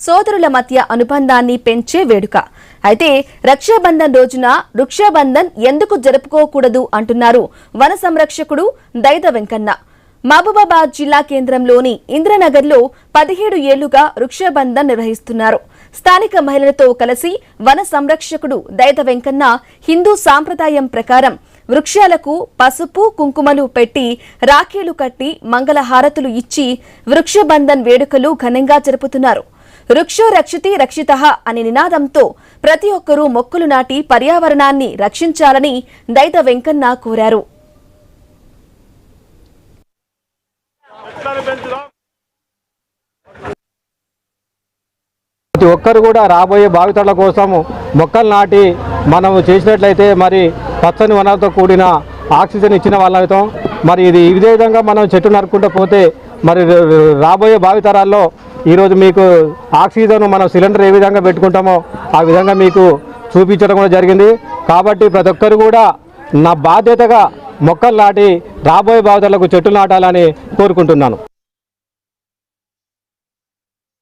సోదరుల మధ్య అనుబంధాన్ని పెంచే వేడుక. అయితే రక్షాబంధన్ రోజున వృక్షబంధన్ ఎందుకు జరుపుకోకూడదు అంటున్నారు వన సంరక్షకుడు దైద వెంకన్న. మహబూబాబాద్ జిల్లా కేంద్రంలోని ఇంద్రనగర్లో 17 ఏళ్లుగా వృక్షబంధన్ నిర్వహిస్తున్నారు. స్థానిక మహిళలతో కలిసి వన సంరక్షకుడు దైద వెంకన్న హిందూ సాంప్రదాయం ప్రకారం వృక్షాలకు పసుపు కుంకుమలు పెట్టి రాఖీలు కట్టి మంగళహారతులు ఇచ్చి వృక్షబంధన్ వేడుకలు ఘనంగా జరుపుతున్నారు. వృక్షో రక్షితి రక్షితః అనే నినాదంతో ప్రతి ఒక్కరూ మొక్కలు నాటి పర్యావరణాన్ని రక్షించాలని దైద వెంకన్న కోరారు. ప్రతి ఒక్కరు కూడా రాబోయే భావితరాల కోసం మొక్కలు నాటి మనం చేసినట్లయితే మరి పచ్చని వనాలతో కూడిన ఆక్సిజన్ ఇచ్చిన వాళ్ళతో మరి ఇది ఇదే విధంగా మనం చెట్టు నరుకుంటూ పోతే మరి రాబోయే భావితరాల్లో ఈరోజు మీకు ఆక్సిజన్ మనం సిలిండర్ ఏ విధంగా పెట్టుకుంటామో ఆ విధంగా మీకు చూపించడం కూడా జరిగింది. కాబట్టి ప్రతి ఒక్కరు కూడా నా బాధ్యతగా మొక్కలు నాటి రాబోయే భావితరాలకు చెట్లు నాటాలని కోరుకుంటున్నాను.